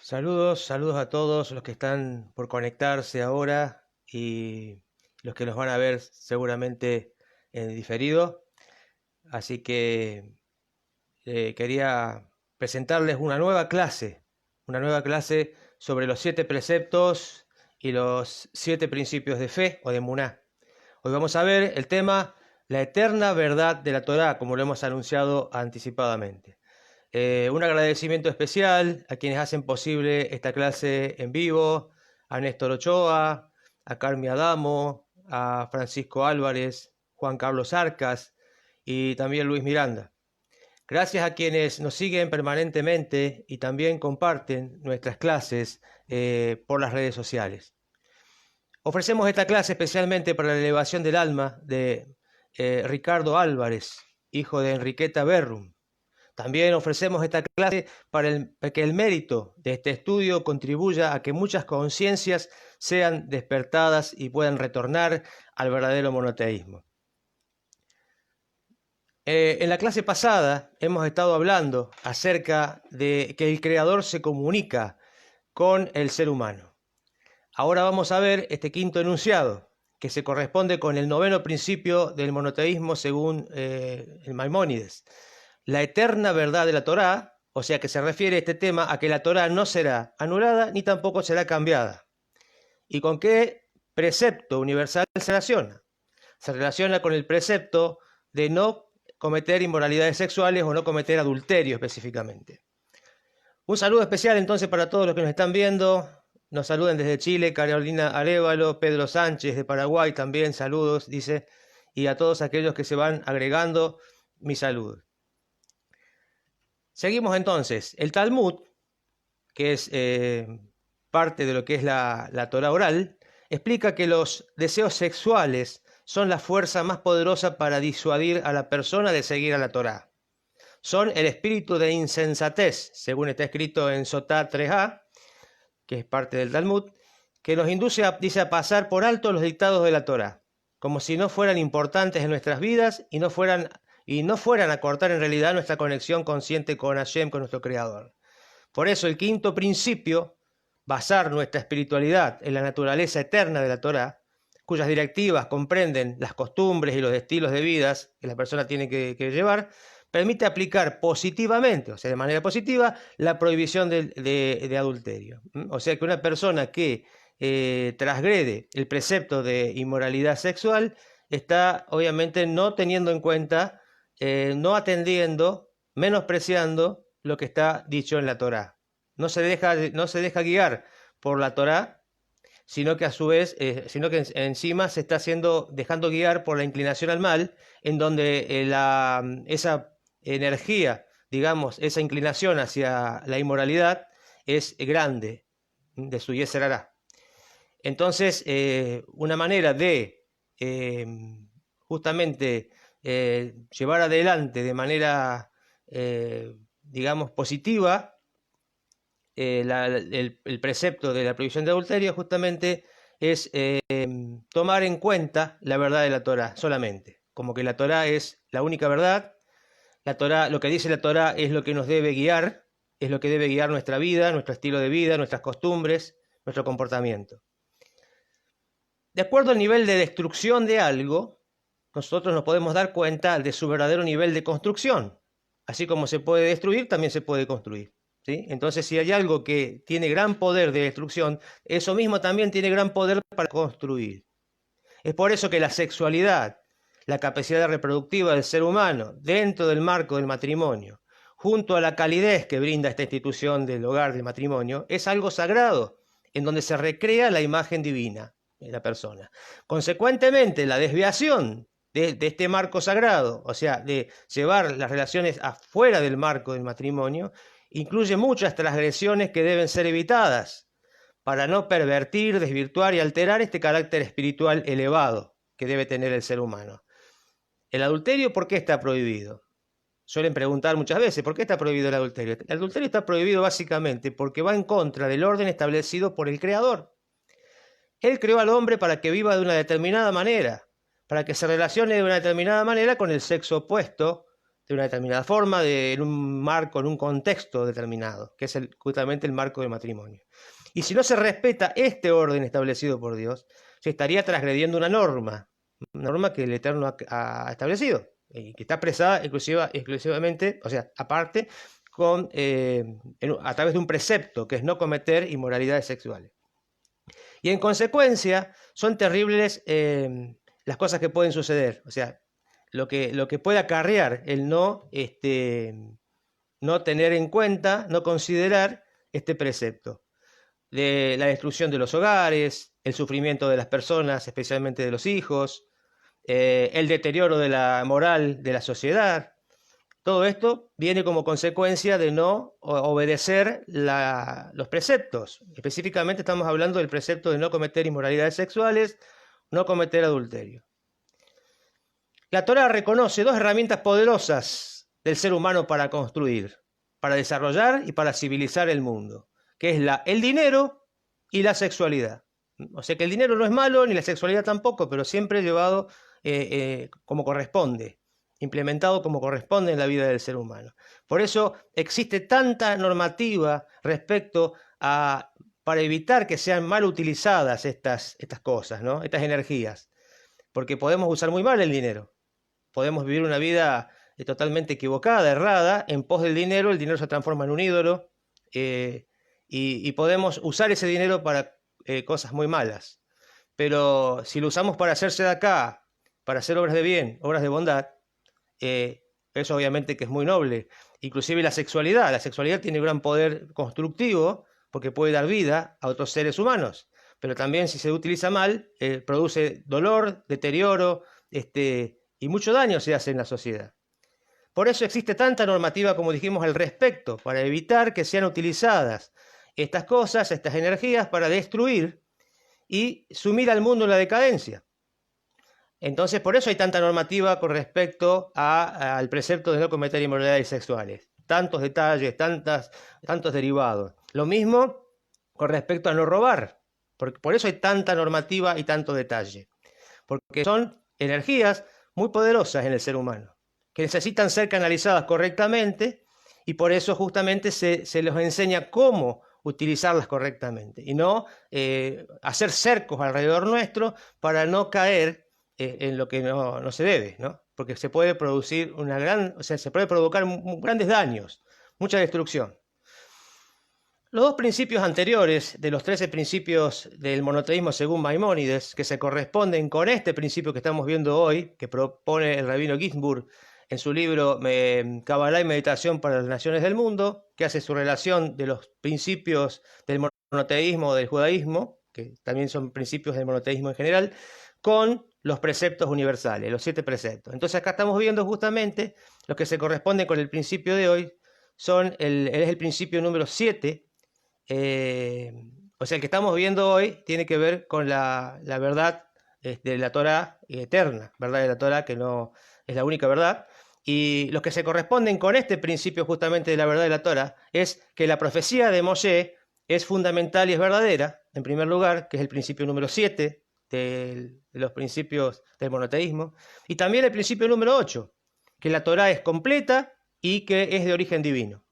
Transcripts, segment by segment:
Saludos a todos los que están por conectarse ahora y los que nos van a ver seguramente en diferido. Así que quería presentarles una nueva clase sobre los 7 preceptos y los 7 principios de fe o de Emuná. Hoy vamos a ver el tema la eterna verdad de la Torá, como lo hemos anunciado anticipadamente. Un agradecimiento especial a quienes hacen posible esta clase en vivo, a Néstor Ochoa, a Carmi Adamo, a Francisco Álvarez, Juan Carlos Arcas y también Luis Miranda. Gracias a quienes nos siguen permanentemente y también comparten nuestras clases por las redes sociales. Ofrecemos esta clase especialmente para la elevación del alma de Ricardo Álvarez, hijo de Enriqueta Berrum. También ofrecemos esta clase para que el mérito de este estudio contribuya a que muchas conciencias sean despertadas y puedan retornar al verdadero monoteísmo. En la clase pasada hemos estado hablando acerca de que el Creador se comunica con el ser humano. Ahora vamos a ver este quinto enunciado, que se corresponde con el noveno principio del monoteísmo según el Maimónides. La eterna verdad de la Torá, o sea que se refiere este tema a que la Torá no será anulada ni tampoco será cambiada. ¿Y con qué precepto universal se relaciona? Se relaciona con el precepto de no cometer inmoralidades sexuales o no cometer adulterio específicamente. Un saludo especial entonces para todos los que nos están viendo. Nos saludan desde Chile, Carolina Arévalo, Pedro Sánchez de Paraguay también, saludos, dice, y a todos aquellos que se van agregando, mis saludos. Seguimos entonces. El Talmud, que es parte de lo que es la Torá oral, explica que los deseos sexuales son la fuerza más poderosa para disuadir a la persona de seguir a la Torá. Son el espíritu de insensatez, según está escrito en Sotá 3a, que es parte del Talmud, que nos induce a pasar por alto los dictados de la Torá, como si no fueran importantes en nuestras vidas y no fueran a cortar en realidad nuestra conexión consciente con Hashem, con nuestro Creador. Por eso el quinto principio, basar nuestra espiritualidad en la naturaleza eterna de la Torá, cuyas directivas comprenden las costumbres y los estilos de vida que la persona tiene que llevar, permite aplicar positivamente, o sea, de manera positiva, la prohibición de adulterio. O sea que una persona que transgrede el precepto de inmoralidad sexual está obviamente no teniendo en cuenta, no atendiendo, menospreciando lo que está dicho en la Torá. No se deja guiar por la Torá, sino que a su vez, encima se está dejando guiar por la inclinación al mal, en donde esa energía, digamos, esa inclinación hacia la inmoralidad es grande, de su Yeser Hará. Entonces, una manera de justamente llevar adelante de manera, digamos, positiva el precepto de la prohibición de adulterio justamente es tomar en cuenta la verdad de la Torá solamente, como que la Torá es la única verdad. La Torá, lo que dice la Torá es lo que nos debe guiar, es lo que debe guiar nuestra vida, nuestro estilo de vida, nuestras costumbres, nuestro comportamiento. De acuerdo al nivel de destrucción de algo, nosotros nos podemos dar cuenta de su verdadero nivel de construcción. Así como se puede destruir, también se puede construir. ¿Sí? Entonces, si hay algo que tiene gran poder de destrucción, eso mismo también tiene gran poder para construir. Es por eso que la sexualidad, la capacidad reproductiva del ser humano, dentro del marco del matrimonio, junto a la calidez que brinda esta institución del hogar del matrimonio, es algo sagrado, en donde se recrea la imagen divina de la persona. Consecuentemente, la desviación de este marco sagrado, o sea, de llevar las relaciones afuera del marco del matrimonio, incluye muchas transgresiones que deben ser evitadas para no pervertir, desvirtuar y alterar este carácter espiritual elevado que debe tener el ser humano. ¿El adulterio por qué está prohibido? Suelen preguntar muchas veces, ¿por qué está prohibido el adulterio? El adulterio está prohibido básicamente porque va en contra del orden establecido por el Creador. Él creó al hombre para que viva de una determinada manera, para que se relacione de una determinada manera con el sexo opuesto, de una determinada forma, en un marco, en un contexto determinado, que es justamente el marco del matrimonio. Y si no se respeta este orden establecido por Dios, se estaría transgrediendo una norma que el Eterno ha establecido, y que está expresada exclusivamente, o sea, aparte, a través de un precepto, que es no cometer inmoralidades sexuales. Y en consecuencia, son terribles las cosas que pueden suceder, o sea, lo que puede acarrear el no tener en cuenta, no considerar este precepto, de la destrucción de los hogares, el sufrimiento de las personas, especialmente de los hijos, el deterioro de la moral de la sociedad. Todo esto viene como consecuencia de no obedecer los preceptos. Específicamente estamos hablando del precepto de no cometer inmoralidades sexuales, no cometer adulterio. La Torá reconoce dos herramientas poderosas del ser humano para construir, para desarrollar y para civilizar el mundo, que es el dinero y la sexualidad. O sea que el dinero no es malo, ni la sexualidad tampoco, pero siempre llevado como corresponde, implementado como corresponde en la vida del ser humano. Por eso existe tanta normativa respecto para evitar que sean mal utilizadas estas cosas, ¿no? Estas energías, porque podemos usar muy mal el dinero. Podemos vivir una vida totalmente equivocada, errada, en pos del dinero. El dinero se transforma en un ídolo y podemos usar ese dinero para cosas muy malas. Pero si lo usamos para hacerse de acá, para hacer obras de bien, obras de bondad, eso obviamente que es muy noble. Inclusive la sexualidad tiene gran poder constructivo porque puede dar vida a otros seres humanos. Pero también si se utiliza mal, produce dolor, deterioro, y mucho daño se hace en la sociedad. Por eso existe tanta normativa, como dijimos, al respecto, para evitar que sean utilizadas estas cosas, estas energías, para destruir y sumir al mundo en la decadencia. Entonces, por eso hay tanta normativa con respecto al precepto de no cometer inmoralidades sexuales. Tantos detalles, tantos derivados. Lo mismo con respecto a no robar. Por eso hay tanta normativa y tanto detalle. Porque son energías muy poderosas en el ser humano, que necesitan ser canalizadas correctamente, y por eso justamente se les enseña cómo utilizarlas correctamente, y no hacer cercos alrededor nuestro para no caer en lo que no se debe, ¿no? Porque se puede producir se puede provocar grandes daños, mucha destrucción. Los dos principios anteriores de los 13 principios del monoteísmo según Maimónides, que se corresponden con este principio que estamos viendo hoy, que propone el rabino Ginsburg en su libro Kabbalah y Meditación para las Naciones del Mundo, que hace su relación de los principios del monoteísmo o del judaísmo, que también son principios del monoteísmo en general, con los preceptos universales, los 7 preceptos. Entonces acá estamos viendo justamente los que se corresponden con el principio de hoy, es el principio número 7. O sea, el que estamos viendo hoy tiene que ver con la verdad de la Torá eterna, verdad de la Torá, que no es la única verdad. Y los que se corresponden con este principio justamente de la verdad de la Torá es que la profecía de Moshe es fundamental y es verdadera, en primer lugar, que es el principio número 7 de los principios del monoteísmo, y también el principio número 8, que la Torá es completa y que es de origen divino.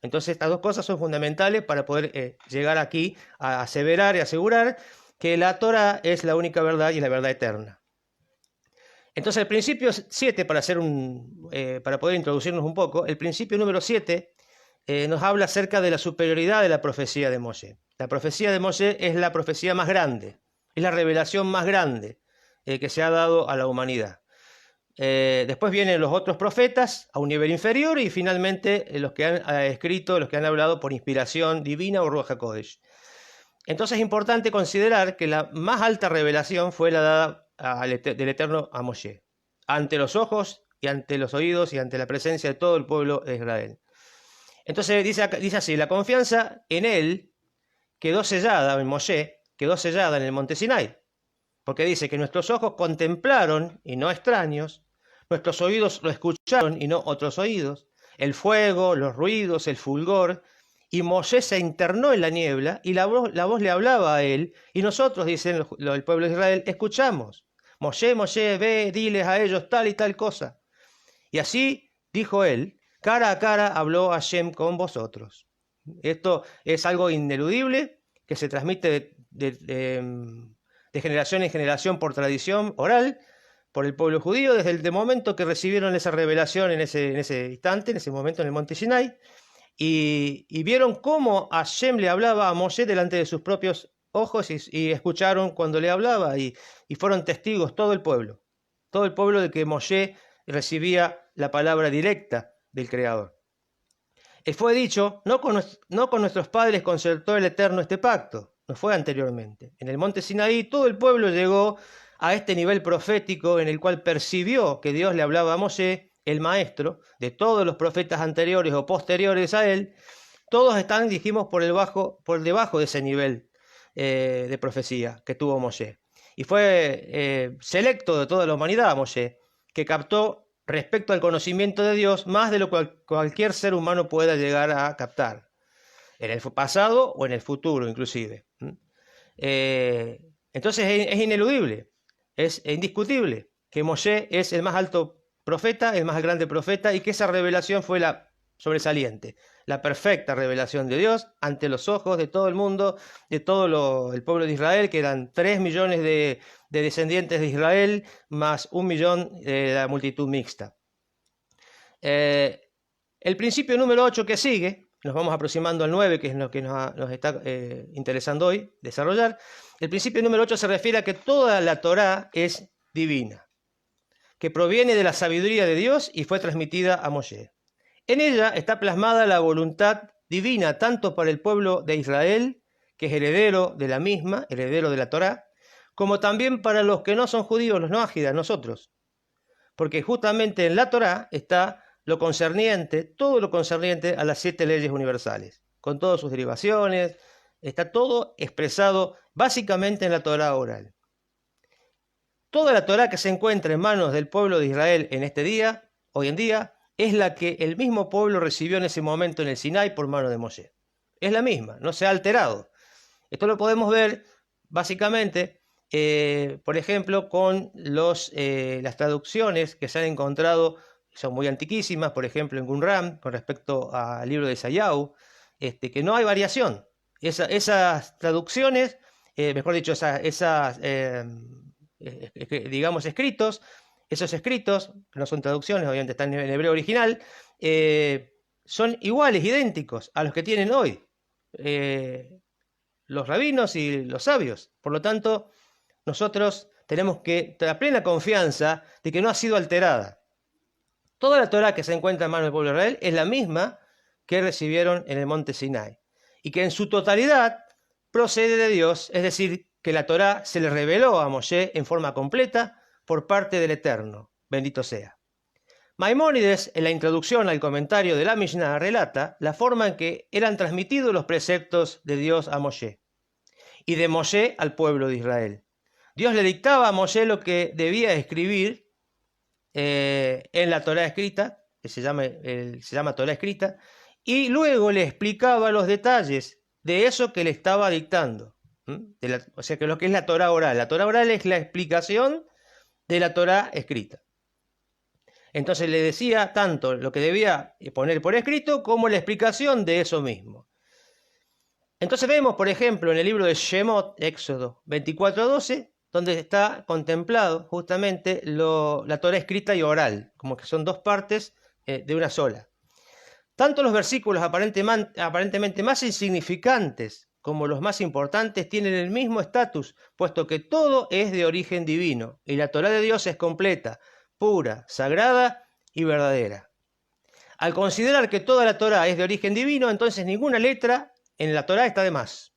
Entonces estas dos cosas son fundamentales para poder llegar aquí a aseverar y asegurar que la Torá es la única verdad y la verdad eterna. Entonces el principio 7, para poder introducirnos un poco, el principio número 7 nos habla acerca de la superioridad de la profecía de Moshe. La profecía de Moshe es la profecía más grande, es la revelación más grande que se ha dado a la humanidad. Después vienen los otros profetas a un nivel inferior, y finalmente los que han escrito, los que han hablado por inspiración divina o Ruach HaKodesh. Entonces es importante considerar que la más alta revelación fue la dada del Eterno a Moshe, ante los ojos y ante los oídos y ante la presencia de todo el pueblo de Israel. Entonces dice así: la confianza en él quedó sellada, en Moshe, quedó sellada en el monte Sinai, porque dice que nuestros ojos contemplaron y no extraños, nuestros oídos lo escucharon y no otros oídos, el fuego, los ruidos, el fulgor, y Moshe se internó en la niebla y la voz le hablaba a él, y nosotros, dicen el pueblo de Israel, escuchamos. Moshe, ve, diles a ellos tal y tal cosa. Y así dijo él, cara a cara habló Hashem con vosotros. Esto es algo ineludible que se transmite de generación en generación por tradición oral por el pueblo judío desde el momento que recibieron esa revelación en ese instante, en ese momento en el monte Sinai, y vieron cómo Hashem le hablaba a Moshe delante de sus propios ojos y escucharon cuando le hablaba y fueron testigos todo el pueblo de que Moshe recibía la palabra directa del Creador. Y fue dicho, no con nuestros padres concertó el Eterno este pacto, no fue anteriormente. En el monte Sinaí todo el pueblo llegó a este nivel profético en el cual percibió que Dios le hablaba a Moshe, el maestro de todos los profetas anteriores o posteriores a él. Todos están, dijimos, por debajo de ese nivel de profecía que tuvo Moshe. Y fue selecto de toda la humanidad Moshe, que captó respecto al conocimiento de Dios más de lo que cualquier ser humano pueda llegar a captar, en el pasado o en el futuro inclusive. Entonces es ineludible, es indiscutible que Moshe es el más alto profeta, el más grande profeta, y que esa revelación fue la sobresaliente, la perfecta revelación de Dios ante los ojos de todo el mundo, de todo el pueblo de Israel, que eran 3 millones de descendientes de Israel, más 1 millón de la multitud mixta. El principio número 8 que sigue, nos vamos aproximando al 9, que es lo que nos está interesando hoy desarrollar. El principio número 8 se refiere a que toda la Torá es divina, que proviene de la sabiduría de Dios y fue transmitida a Moshe. En ella está plasmada la voluntad divina tanto para el pueblo de Israel, que es heredero de la misma, heredero de la Torá, como también para los que no son judíos, los noágidas, nosotros. Porque justamente en la Torá está todo lo concerniente a las 7 leyes universales, con todas sus derivaciones, está todo expresado básicamente en la Torá oral. Toda la Torá que se encuentra en manos del pueblo de Israel en este día, hoy en día, es la que el mismo pueblo recibió en ese momento en el Sinai por mano de Moshe. Es la misma, no se ha alterado. Esto lo podemos ver básicamente, por ejemplo, con las traducciones que se han encontrado, son muy antiquísimas, por ejemplo en Qumran, con respecto al libro de Yeshayahu, que no hay variación. Esas traducciones, mejor dicho, digamos escritos, esos escritos, que no son traducciones, obviamente están en hebreo original, son iguales, idénticos a los que tienen hoy los rabinos y los sabios. Por lo tanto, nosotros tenemos la plena confianza de que no ha sido alterada. Toda la Torá que se encuentra en manos del pueblo de Israel es la misma que recibieron en el monte Sinai, y que en su totalidad procede de Dios, es decir, que la Torá se le reveló a Moshe en forma completa por parte del Eterno, bendito sea. Maimónides, en la introducción al comentario de la Mishnah, relata la forma en que eran transmitidos los preceptos de Dios a Moshe, y de Moshe al pueblo de Israel. Dios le dictaba a Moshe lo que debía escribir en la Torá escrita, que se llama Torá escrita, y luego le explicaba los detalles de eso que le estaba dictando. O sea, que lo que es la Torá oral. La Torá oral es la explicación de la Torá escrita. Entonces le decía tanto lo que debía poner por escrito como la explicación de eso mismo. Entonces vemos, por ejemplo, en el libro de Shemot, Éxodo 24:12, donde está contemplado justamente la Torá escrita y oral, como que son dos partes de una sola. Tanto los versículos aparentemente más insignificantes como los más importantes tienen el mismo estatus, puesto que todo es de origen divino, y la Torá de Dios es completa, pura, sagrada y verdadera. Al considerar que toda la Torá es de origen divino, entonces ninguna letra en la Torá está de más.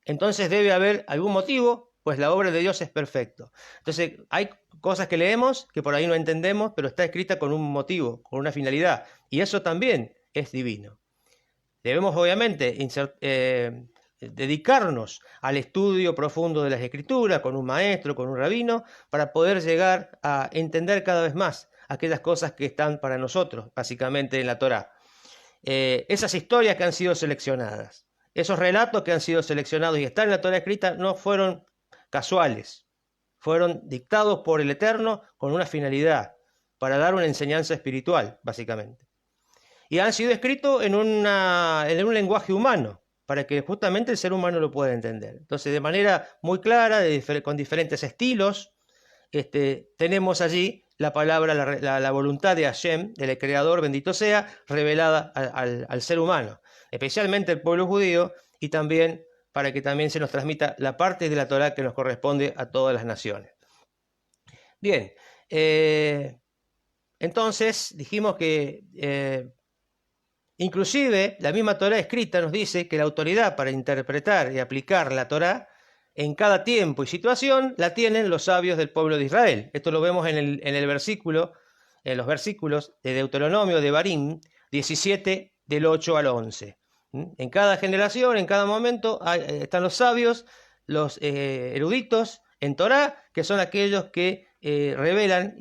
Entonces debe haber algún motivo, pues la obra de Dios es perfecta. Entonces hay cosas que leemos que por ahí no entendemos, pero está escrita con un motivo, con una finalidad, y eso también es divino. Debemos obviamente dedicarnos al estudio profundo de las Escrituras, con un maestro, con un rabino, para poder llegar a entender cada vez más aquellas cosas que están para nosotros, básicamente en la Torá. Esas historias que han sido seleccionadas, esos relatos que han sido seleccionados y están en la Torá escrita, no fueron casuales, fueron dictados por el Eterno con una finalidad, para dar una enseñanza espiritual, básicamente. Y han sido escritos en un lenguaje humano, para que justamente el ser humano lo pueda entender. Entonces, de manera muy clara, con diferentes estilos, tenemos allí la palabra, la voluntad de Hashem, del Creador, bendito sea, revelada al ser humano, especialmente al pueblo judío, y también para que también se nos transmita la parte de la Torá que nos corresponde a todas las naciones. Bien, entonces dijimos que inclusive la misma Torá escrita nos dice que la autoridad para interpretar y aplicar la Torá en cada tiempo y situación la tienen los sabios del pueblo de Israel. Esto lo vemos en los versículos de Deuteronomio, de Barim 17, del 8 al 11. En cada generación, en cada momento, están los sabios, los eruditos en Torá, que son aquellos que revelan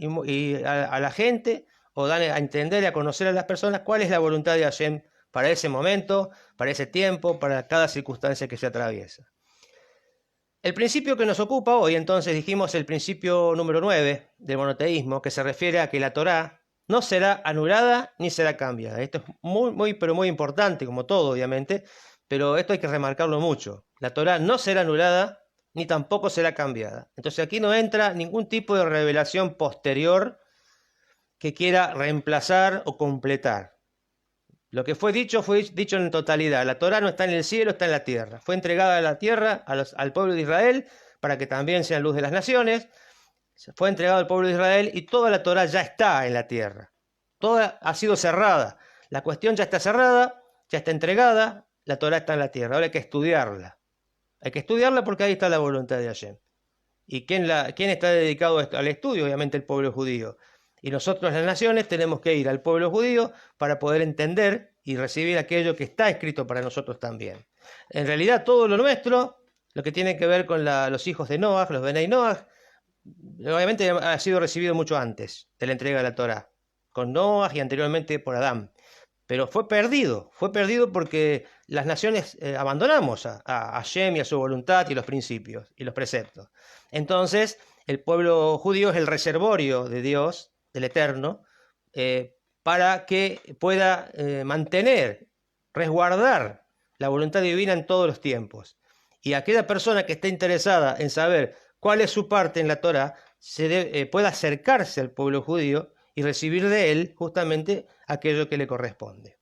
a la gente, o dan a entender y a conocer a las personas cuál es la voluntad de Hashem para ese momento, para ese tiempo, para cada circunstancia que se atraviesa. El principio que nos ocupa hoy, entonces, dijimos el principio número 9 del monoteísmo, que se refiere a que la Torá no será anulada ni será cambiada. Esto es pero muy importante, como todo, obviamente, pero esto hay que remarcarlo mucho. La Torá no será anulada ni tampoco será cambiada. Entonces aquí no entra ningún tipo de revelación posterior que quiera reemplazar o completar. Lo que fue dicho en totalidad. La Torá no está en el cielo, está en la tierra. Fue entregada a la tierra, al pueblo de Israel, para que también sea luz de las naciones. Fue entregado al pueblo de Israel y toda la Torá ya está en la tierra. Toda ha sido cerrada. La cuestión ya está cerrada, ya está entregada, la Torá está en la tierra. Ahora hay que estudiarla. Hay que estudiarla porque ahí está la voluntad de Hashem. ¿Y quién está dedicado al estudio? Obviamente el pueblo judío. Y nosotros, las naciones, tenemos que ir al pueblo judío para poder entender y recibir aquello que está escrito para nosotros también. En realidad, todo lo nuestro, lo que tiene que ver con los hijos de Noaj, los Benei Noaj, obviamente ha sido recibido mucho antes de la entrega de la Torá, con Noaj y anteriormente por Adán. Pero fue perdido porque las naciones abandonamos a Hashem y a su voluntad y los principios y los preceptos. Entonces, el pueblo judío es el reservorio de Dios, del Eterno, para que pueda mantener, resguardar la voluntad divina en todos los tiempos. Y aquella persona que esté interesada en saber cuál es su parte en la Torá, pueda acercarse al pueblo judío y recibir de él justamente aquello que le corresponde.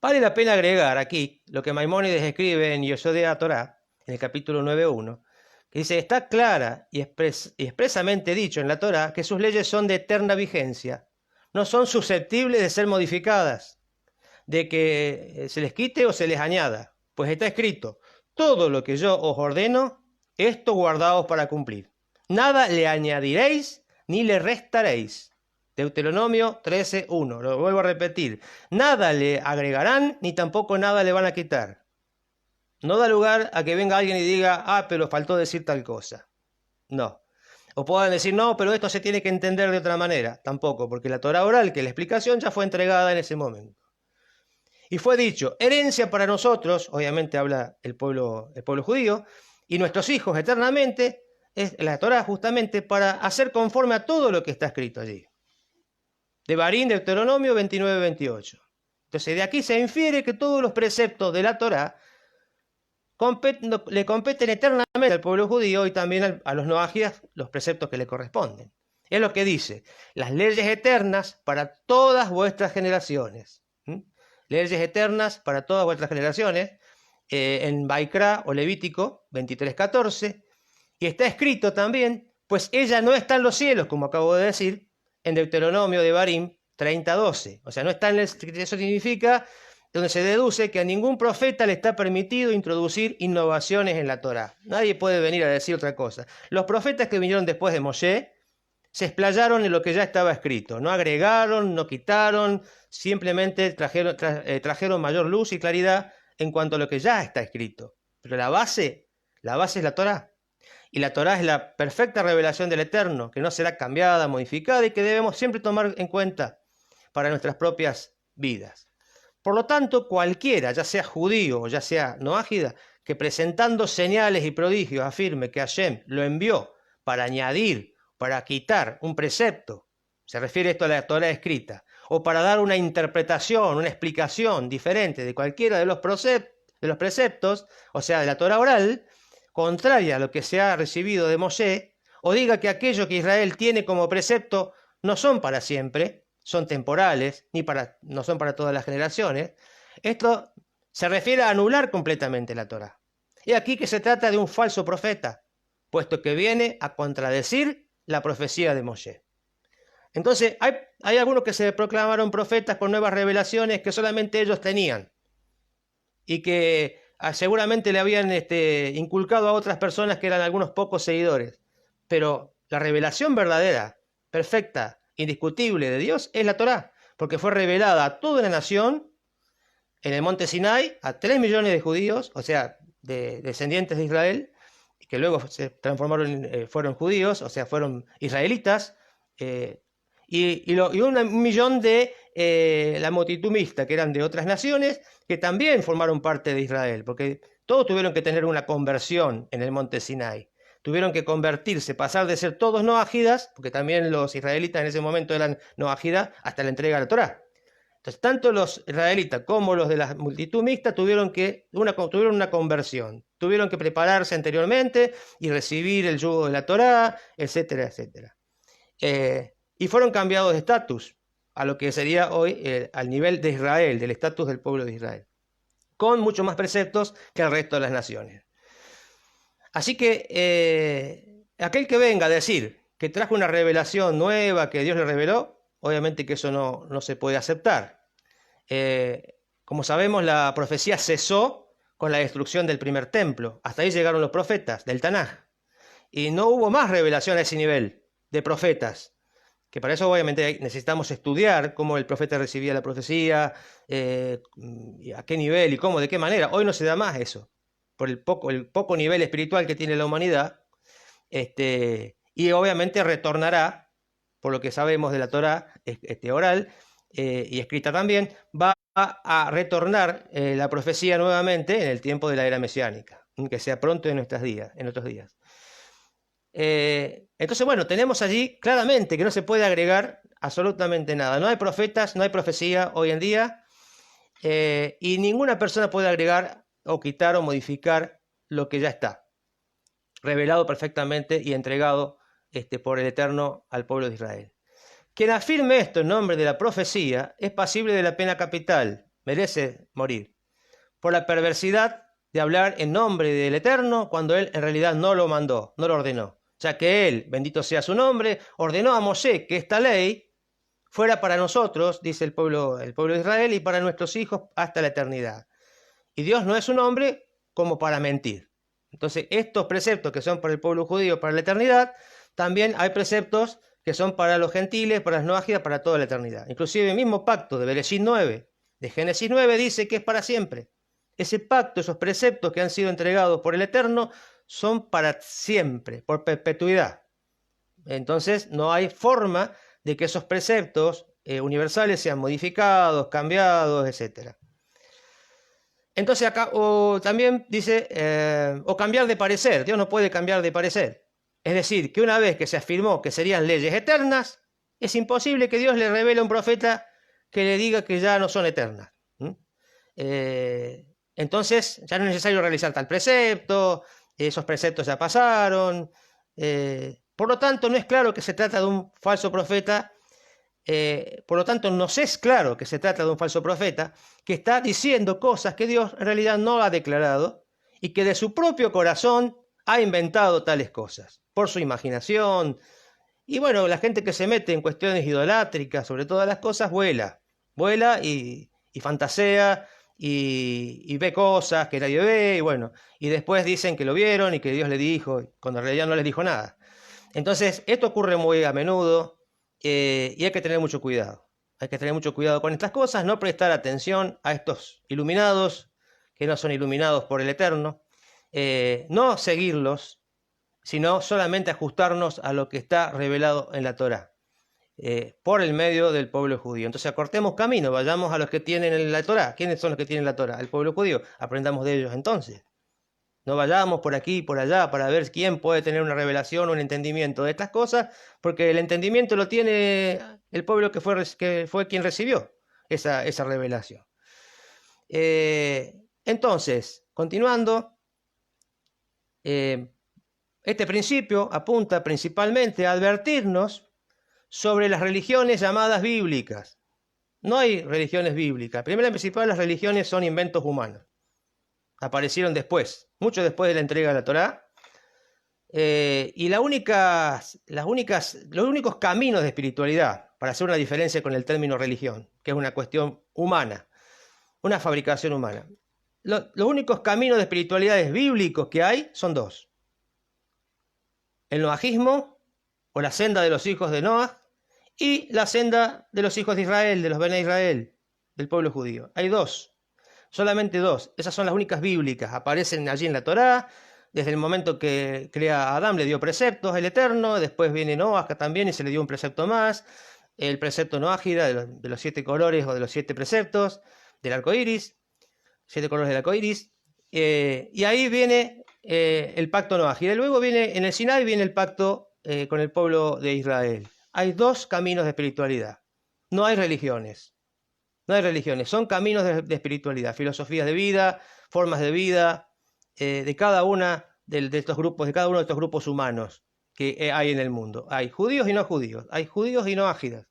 Vale la pena agregar aquí lo que Maimónides escribe en Yesodea Torá, en el capítulo 9.1, que dice: está clara y expresamente dicho en la Torá que sus leyes son de eterna vigencia, no son susceptibles de ser modificadas, de que se les quite o se les añada, pues está escrito: todo lo que yo os ordeno, esto guardaos para cumplir. Nada le añadiréis ni le restaréis. Deuteronomio 13.1, lo vuelvo a repetir. Nada le agregarán ni tampoco nada le van a quitar. No da lugar a que venga alguien y diga: pero faltó decir tal cosa. No. O puedan decir: no, pero esto se tiene que entender de otra manera. Tampoco, porque la Torá oral, que la explicación ya fue entregada en ese momento. Y fue dicho: herencia para nosotros, obviamente habla el pueblo judío, y nuestros hijos eternamente, es la Torá justamente para hacer conforme a todo lo que está escrito allí. De Barín, Deuteronomio 29-28. Entonces de aquí se infiere que todos los preceptos de la Torá le competen eternamente al pueblo judío y también a los noajías los preceptos que le corresponden. Es lo que dice: las leyes eternas para todas vuestras generaciones. Leyes eternas para todas vuestras generaciones, en Baikra o Levítico 23.14, y está escrito también: pues ella no está en los cielos, como acabo de decir, en Deuteronomio de Barim 30.12. O sea, no está en eso significa, donde se deduce que a ningún profeta le está permitido introducir innovaciones en la Torá. Nadie puede venir a decir otra cosa. Los profetas que vinieron después de Moshe se explayaron en lo que ya estaba escrito. No agregaron, no quitaron, simplemente trajeron mayor luz y claridad en cuanto a lo que ya está escrito. Pero la base es la Torá. Y la Torá es la perfecta revelación del Eterno, que no será cambiada, modificada y que debemos siempre tomar en cuenta para nuestras propias vidas. Por lo tanto, cualquiera, ya sea judío o ya sea noágida, que presentando señales y prodigios afirme que Hashem lo envió para añadir, para quitar un precepto se refiere esto a la Torá escrita, o para dar una interpretación, una explicación diferente de cualquiera de los preceptos, o sea, de la Torá oral, contraria a lo que se ha recibido de Moshe, o diga que aquello que Israel tiene como precepto no son para siempre, son temporales, no son para todas las generaciones, esto se refiere a anular completamente la Torá. Y aquí que se trata de un falso profeta, puesto que viene a contradecir la profecía de Moshe. Entonces, hay algunos que se proclamaron profetas con nuevas revelaciones que solamente ellos tenían y que seguramente le habían inculcado a otras personas que eran algunos pocos seguidores. Pero la revelación verdadera, perfecta, indiscutible de Dios es la Torá, porque fue revelada a toda la nación en el monte Sinai, a 3 millones de judíos, o sea, de descendientes de Israel, que luego se transformaron, fueron judíos, o sea, fueron israelitas, y 1 millón de la multitud mixta, que eran de otras naciones, que también formaron parte de Israel, porque todos tuvieron que tener una conversión en el monte Sinai. Tuvieron que convertirse, pasar de ser todos noajidas, porque también los israelitas en ese momento eran noajidas, hasta la entrega de la Torá. Entonces, tanto los israelitas como los de la multitud mixta tuvieron una conversión, tuvieron que prepararse anteriormente y recibir el yugo de la Torá, etcétera, etcétera. Y fueron cambiados de estatus a lo que sería hoy al nivel de Israel, del estatus del pueblo de Israel, con mucho más preceptos que el resto de las naciones. Así que aquel que venga a decir que trajo una revelación nueva que Dios le reveló, obviamente que eso no se puede aceptar. Como sabemos, la profecía cesó con la destrucción del primer templo. Hasta ahí llegaron los profetas del Tanaj. Y no hubo más revelación a ese nivel de profetas. Que para eso obviamente necesitamos estudiar cómo el profeta recibía la profecía, a qué nivel y cómo, de qué manera. Hoy no se da más eso, por el poco nivel espiritual que tiene la humanidad. Y obviamente retornará, por lo que sabemos de la Torá oral y escrita también, va a retornar la profecía nuevamente en el tiempo de la era mesiánica, que sea pronto en nuestros días. Entonces, bueno, tenemos allí claramente que no se puede agregar absolutamente nada. No hay profetas, no hay profecía hoy en día, y ninguna persona puede agregar o quitar o modificar lo que ya está revelado perfectamente y entregado por el Eterno al pueblo de Israel. Quien afirme esto en nombre de la profecía es pasible de la pena capital, merece morir, por la perversidad de hablar en nombre del Eterno cuando él en realidad no lo mandó, no lo ordenó. Ya que él, bendito sea su nombre, ordenó a Moshe que esta ley fuera para nosotros, dice el pueblo de Israel, y para nuestros hijos hasta la eternidad. Y Dios no es un hombre como para mentir. Entonces, estos preceptos que son para el pueblo judío, para la eternidad, también hay preceptos que son para los gentiles, para las noajidas, para toda la eternidad. Inclusive el mismo pacto de Bereshit 9, de Génesis 9, dice que es para siempre. Ese pacto, esos preceptos que han sido entregados por el Eterno, son para siempre, por perpetuidad. Entonces, no hay forma de que esos preceptos universales sean modificados, cambiados, etc. Entonces acá también dice, o cambiar de parecer. Dios no puede cambiar de parecer. Es decir, que una vez que se afirmó que serían leyes eternas, es imposible que Dios le revele a un profeta que le diga que ya no son eternas. Entonces ya no es necesario realizar tal precepto, esos preceptos ya pasaron. Por lo tanto, no es claro que se trata de un falso profeta. Por lo tanto, nos es claro que se trata de un falso profeta que está diciendo cosas que Dios en realidad no ha declarado y que de su propio corazón ha inventado tales cosas, por su imaginación. Y bueno, la gente que se mete en cuestiones idolátricas sobre todas las cosas vuela y fantasea y ve cosas que nadie ve, y bueno, y después dicen que lo vieron y que Dios le dijo, cuando en realidad no les dijo nada. Entonces, esto ocurre muy a menudo. Y hay que tener mucho cuidado. Hay que tener mucho cuidado con estas cosas, no prestar atención a estos iluminados, que no son iluminados por el Eterno, no seguirlos, sino solamente ajustarnos a lo que está revelado en la Torá, por el medio del pueblo judío. Entonces acortemos camino, vayamos a los que tienen la Torá. ¿Quiénes son los que tienen la Torá? El pueblo judío. Aprendamos de ellos entonces. No vayamos por aquí y por allá para ver quién puede tener una revelación o un entendimiento de estas cosas, porque el entendimiento lo tiene el pueblo que fue quien recibió esa revelación. Entonces, continuando, este principio apunta principalmente a advertirnos sobre las religiones llamadas bíblicas. No hay religiones bíblicas. Primero y principal, las religiones son inventos humanos. Aparecieron después, mucho después de la entrega de la Torá. Y los únicos caminos de espiritualidad, para hacer una diferencia con el término religión, que es una cuestión humana, una fabricación humana. Los únicos caminos de espiritualidades bíblicos que hay son dos. El noajismo, o la senda de los hijos de Noah, y la senda de los hijos de Israel, de los Bene Israel, del pueblo judío. Hay dos, solamente dos. Esas son las únicas bíblicas. Aparecen allí en la Torá. Desde el momento que crea a Adán le dio preceptos el Eterno. Después viene Noah también y se le dio un precepto más. El precepto noágida de los 7 colores o de los 7 preceptos del arco iris. 7 colores del arco iris. Y ahí viene el pacto noágida. Y luego viene en el Sinai viene el pacto con el pueblo de Israel. Hay dos caminos de espiritualidad. No hay religiones. No hay religiones. Son caminos de espiritualidad, filosofías de vida, formas de vida, de cada una de estos grupos, de cada uno de estos grupos humanos que hay en el mundo. Hay judíos y no judíos. Hay judíos y no ágidas.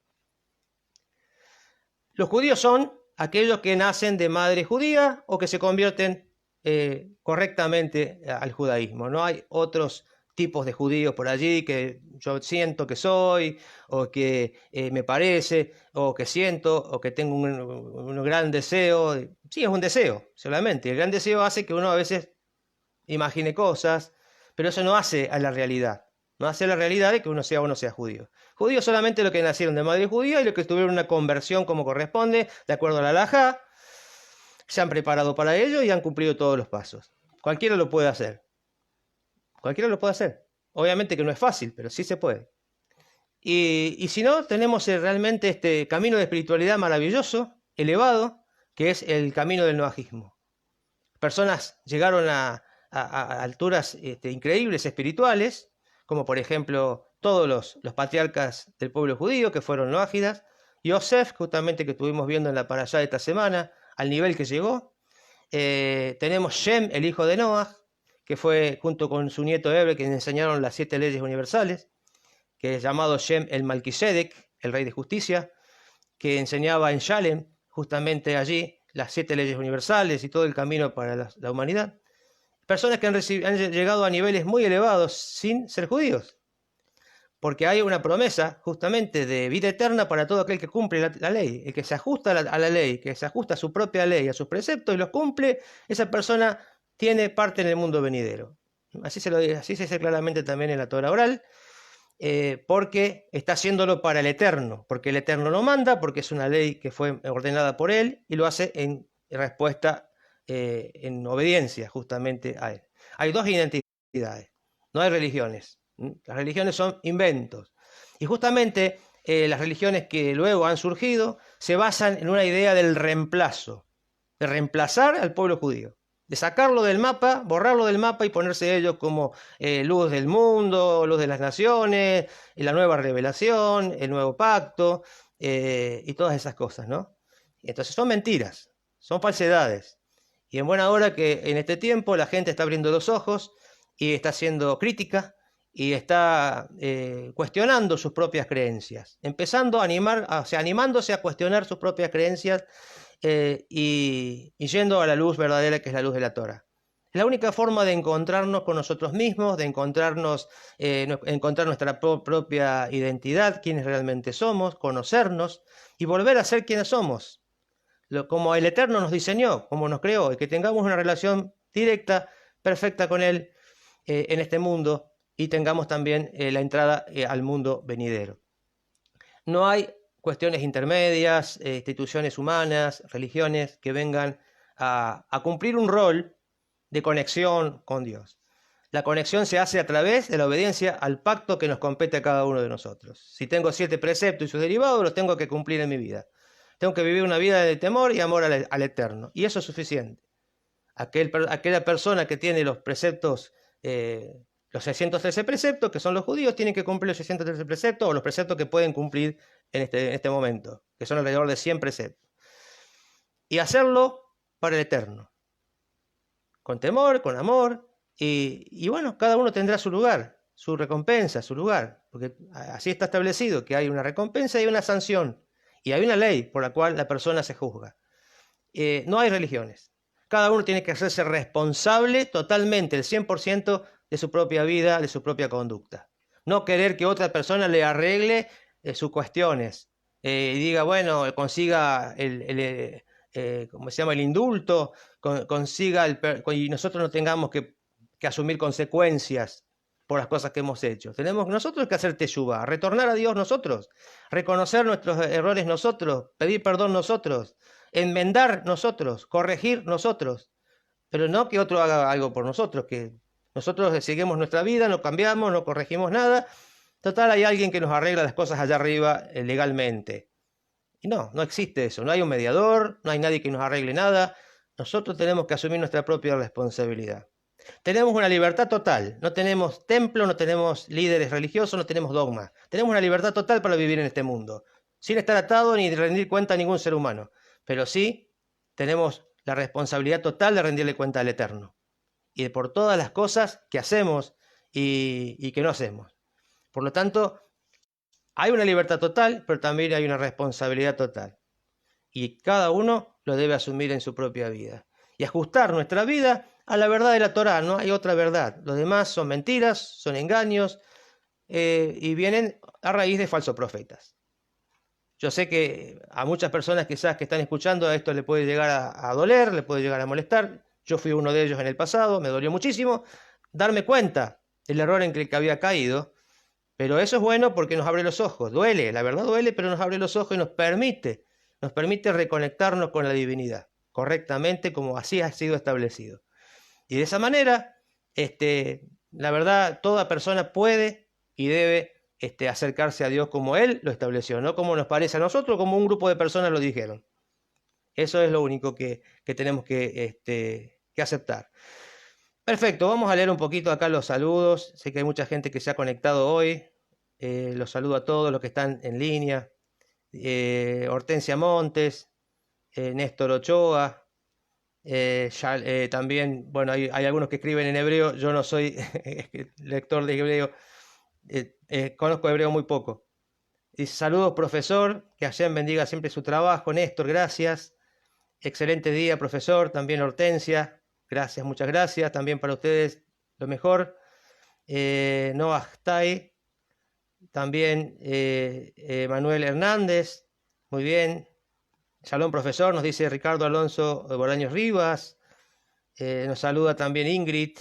Los judíos son aquellos que nacen de madre judía o que se convierten correctamente al judaísmo. No hay otros tipos de judíos por allí que yo siento que soy, o que me parece, o que siento, o que tengo un gran deseo. Sí, es un deseo solamente. El gran deseo hace que uno a veces imagine cosas, pero eso no hace a la realidad. No hace a la realidad de que uno sea o no sea judío. Judíos solamente los que nacieron de madre judía y los que tuvieron una conversión como corresponde, de acuerdo a la halajá, se han preparado para ello y han cumplido todos los pasos. Cualquiera lo puede hacer. Cualquiera lo puede hacer. Obviamente que no es fácil, pero sí se puede. Y si no, tenemos realmente este camino de espiritualidad maravilloso, elevado, que es el camino del noajismo. Personas llegaron a alturas increíbles espirituales, como por ejemplo todos los patriarcas del pueblo judío que fueron noágidas, Yosef, justamente que estuvimos viendo en la parashá de esta semana, al nivel que llegó. Tenemos Shem, el hijo de Noah, que fue junto con su nieto Hebre quienes enseñaron las 7 leyes universales, que es llamado Shem el Malquisedec, el rey de justicia, que enseñaba en Shalem, justamente allí, las 7 leyes universales y todo el camino para la humanidad. Personas que han llegado a niveles muy elevados sin ser judíos, porque hay una promesa justamente de vida eterna para todo aquel que cumple la ley. El que se ajusta a la ley, que se ajusta a su propia ley, a sus preceptos y los cumple, esa persona tiene parte en el mundo venidero. Así se dice claramente también en la Torah oral, porque está haciéndolo para el Eterno, porque el Eterno lo manda, porque es una ley que fue ordenada por él y lo hace en respuesta, en obediencia justamente a él. Hay dos identidades, no hay religiones. Las religiones son inventos. Y justamente las religiones que luego han surgido se basan en una idea del reemplazo, de reemplazar al pueblo judío, de sacarlo del mapa, borrarlo del mapa y ponerse ellos como luz del mundo, luz de las naciones, la nueva revelación, el nuevo pacto y todas esas cosas, ¿no? Entonces son mentiras, son falsedades. Y en buena hora que en este tiempo la gente está abriendo los ojos y está siendo crítica y está cuestionando sus propias creencias, empezando a animándose a cuestionar sus propias creencias y yendo a la luz verdadera que es la luz de la Torah. Es la única forma de encontrarnos con nosotros mismos, de encontrar nuestra propia identidad, quiénes realmente somos, conocernos y volver a ser quienes somos, como el Eterno nos diseñó, como nos creó, y que tengamos una relación directa, perfecta con Él en este mundo y tengamos también la entrada al mundo venidero. No hay cuestiones intermedias, instituciones humanas, religiones que vengan a cumplir un rol de conexión con Dios. La conexión se hace a través de la obediencia al pacto que nos compete a cada uno de nosotros. Si tengo 7 preceptos y sus derivados, los tengo que cumplir en mi vida. Tengo que vivir una vida de temor y amor al Eterno. Y eso es suficiente. Aquella persona que tiene los preceptos, los 613 preceptos, que son los judíos, tienen que cumplir los 613 preceptos, o los preceptos que pueden cumplir en este momento, que son alrededor de 100 preceptos. Y hacerlo para el eterno, con temor, con amor, y bueno, cada uno tendrá su lugar, su recompensa, su lugar, porque así está establecido que hay una recompensa y una sanción, y hay una ley por la cual la persona se juzga. No hay religiones. Cada uno tiene que hacerse responsable totalmente, el 100% de su propia vida, de su propia conducta. No querer que otra persona le arregle sus cuestiones y diga, bueno, consiga ¿cómo se llama? El indulto, consiga y nosotros no tengamos que asumir consecuencias por las cosas que hemos hecho. Tenemos nosotros que hacer teshuvá, retornar a Dios nosotros, reconocer nuestros errores nosotros, pedir perdón nosotros, enmendar nosotros, corregir nosotros, pero no que otro haga algo por nosotros, que nosotros seguimos nuestra vida, no cambiamos, no corregimos nada. Total, hay alguien que nos arregla las cosas allá arriba legalmente. Y no existe eso, no hay un mediador, no hay nadie que nos arregle nada. Nosotros tenemos que asumir nuestra propia responsabilidad. Tenemos una libertad total, no tenemos templo, no tenemos líderes religiosos, no tenemos dogma. Tenemos una libertad total para vivir en este mundo, sin estar atado ni rendir cuenta a ningún ser humano. Pero sí tenemos la responsabilidad total de rendirle cuenta al Eterno. Y por todas las cosas que hacemos y que no hacemos. Por lo tanto, hay una libertad total, pero también hay una responsabilidad total. Y cada uno lo debe asumir en su propia vida. Y ajustar nuestra vida a la verdad de la Torá, no hay otra verdad. Los demás son mentiras, son engaños, y vienen a raíz de falsos profetas. Yo sé que a muchas personas quizás que están escuchando a esto le puede llegar a doler, le puede llegar a molestar. Yo fui uno de ellos en el pasado, me dolió muchísimo darme cuenta del error en el que había caído, pero eso es bueno porque nos abre los ojos. Duele, la verdad duele, pero nos abre los ojos y nos permite reconectarnos con la divinidad, correctamente como así ha sido establecido. Y de esa manera, la verdad, toda persona puede y debe acercarse a Dios como Él lo estableció, no como nos parece a nosotros, como un grupo de personas lo dijeron. Eso es lo único que tenemos que aceptar. Perfecto, vamos a leer un poquito acá los saludos. Sé que hay mucha gente que se ha conectado hoy. Los saludo a todos los que están en línea. Hortensia Montes, Néstor Ochoa, también, bueno, hay algunos que escriben en hebreo. Yo no soy lector de hebreo, conozco hebreo muy poco. Dice, saludos profesor, que Hashem bendiga siempre su trabajo. Néstor, gracias. Excelente día profesor, también Hortensia, gracias, muchas gracias, también para ustedes lo mejor. Noah Tai, también Manuel Hernández, muy bien. Shalom profesor, nos dice Ricardo Alonso Bolaños Rivas. Nos saluda también Ingrid,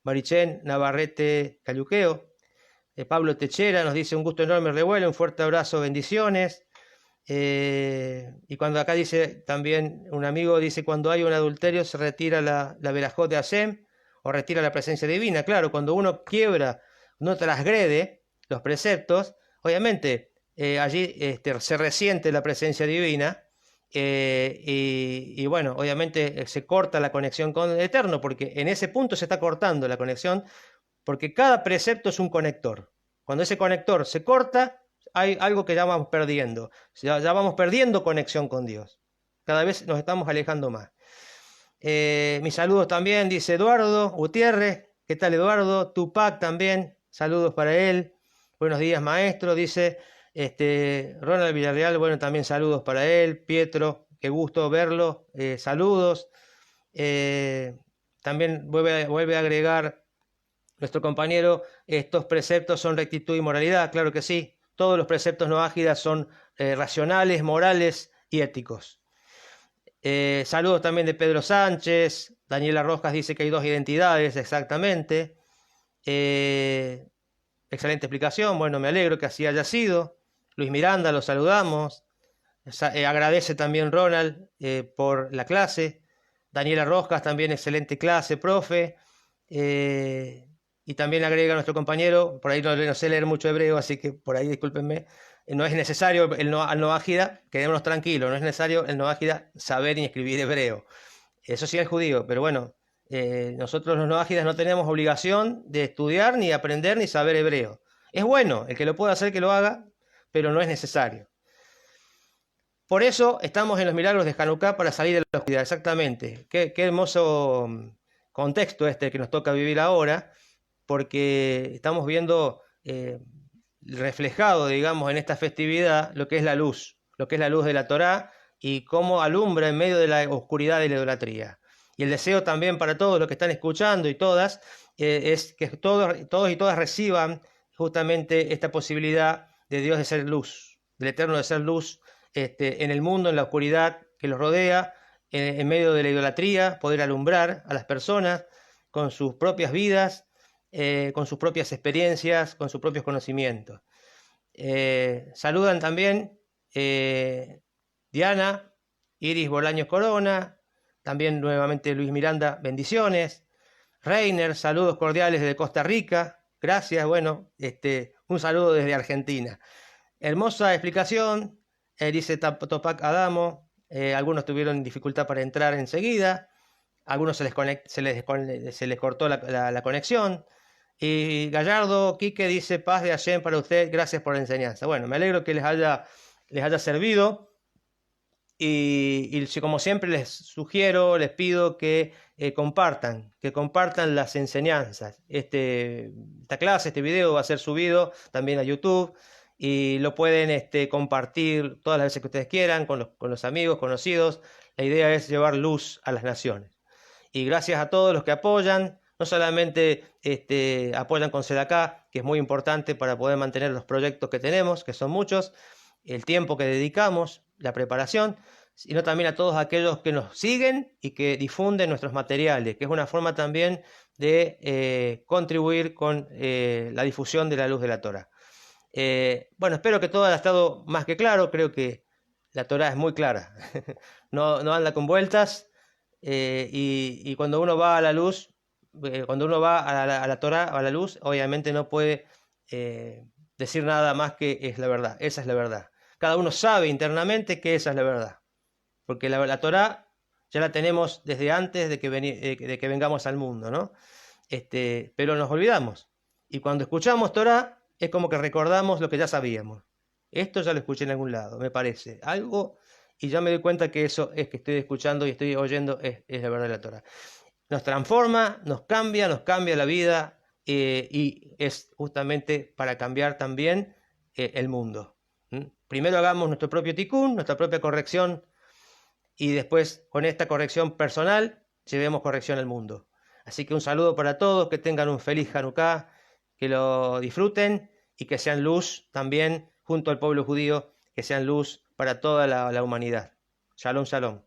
Marichen Navarrete Cayuqueo. Pablo Techera nos dice un gusto enorme, revuelo, un fuerte abrazo, bendiciones. Y cuando acá dice también un amigo, dice cuando hay un adulterio se retira la verajot de Hashem o retira la presencia divina. Claro, cuando uno quiebra, no transgrede los preceptos, obviamente allí se resiente la presencia divina, y bueno, obviamente se corta la conexión con el Eterno, porque en ese punto se está cortando la conexión, porque cada precepto es un conector. Cuando ese conector se corta, hay algo que ya vamos perdiendo. Ya vamos perdiendo conexión con Dios. Cada vez nos estamos alejando más. Mis saludos también, dice Eduardo Gutiérrez. ¿Qué tal, Eduardo? Tupac también. Saludos para él. Buenos días, maestro. Dice Ronald Villarreal. Bueno, también saludos para él. Pietro, qué gusto verlo. Saludos. También vuelve a agregar nuestro compañero, estos preceptos son rectitud y moralidad. Claro que sí. Todos los preceptos noágidas son racionales, morales y éticos. Saludos también de Pedro Sánchez. Daniela Rojas dice que hay dos identidades, exactamente. Excelente explicación. Bueno, me alegro que así haya sido. Luis Miranda, lo saludamos. Agradece también Ronald por la clase. Daniela Rojas, también excelente clase, profe. Y también agrega nuestro compañero, por ahí no sé leer mucho hebreo, así que por ahí discúlpenme, no es necesario el Noágida, quedémonos tranquilos, no es necesario el Noágida saber ni escribir hebreo. Eso sí es judío, pero bueno, nosotros los noágidas no tenemos obligación de estudiar, ni aprender, ni saber hebreo. Es bueno, el que lo pueda hacer que lo haga, pero no es necesario. Por eso estamos en los milagros de Hanukkah para salir de la oscuridad, exactamente. Qué hermoso contexto este que nos toca vivir ahora, porque estamos viendo reflejado, digamos, en esta festividad lo que es la luz, lo que es la luz de la Torá y cómo alumbra en medio de la oscuridad de la idolatría. Y el deseo también para todos los que están escuchando y todas es que todos y todas reciban justamente esta posibilidad de Dios de ser luz, del Eterno de ser luz en el mundo, en la oscuridad que los rodea, en medio de la idolatría, poder alumbrar a las personas con sus propias vidas, con sus propias experiencias, con sus propios conocimientos. Saludan también Diana, Iris Bolaños Corona, también nuevamente Luis Miranda, bendiciones. Reiner, saludos cordiales desde Costa Rica, gracias, bueno, un saludo desde Argentina. Hermosa explicación, dice Topac Adamo, algunos tuvieron dificultad para entrar enseguida, algunos se les cortó la conexión. Y Gallardo Quique dice: paz de Hashem para usted, gracias por la enseñanza. Bueno, me alegro que les haya servido. Y como siempre les sugiero, les pido que compartan las enseñanzas. Esta clase, este video va a ser subido también a YouTube y lo pueden compartir todas las veces que ustedes quieran con los amigos, conocidos. La idea es llevar luz a las naciones. Y gracias a todos los que apoyan, no solamente apoyan con Sedacá, que es muy importante para poder mantener los proyectos que tenemos, que son muchos, el tiempo que dedicamos, la preparación, sino también a todos aquellos que nos siguen y que difunden nuestros materiales, que es una forma también de contribuir con la difusión de la luz de la Torá. Bueno, espero que todo haya estado más que claro. Creo que la Torá es muy clara, no anda con vueltas. Y cuando uno va a la luz, cuando uno va a la Torá, a la luz, obviamente no puede decir nada más que es la verdad, esa es la verdad. Cada uno sabe internamente que esa es la verdad, porque la Torá ya la tenemos desde antes de que vengamos al mundo, ¿no? Pero nos olvidamos. Y cuando escuchamos Torá, es como que recordamos lo que ya sabíamos. Esto ya lo escuché en algún lado, me parece. Algo, y ya me doy cuenta que eso es que estoy escuchando y estoy oyendo, es la verdad de la Torá. Nos transforma, nos cambia la vida, y es justamente para cambiar también el mundo. Primero hagamos nuestro propio tikkun, nuestra propia corrección, y después con esta corrección personal llevemos corrección al mundo. Así que un saludo para todos, que tengan un feliz Hanukkah, que lo disfruten y que sean luz también junto al pueblo judío, que sean luz para toda la humanidad. Shalom, shalom.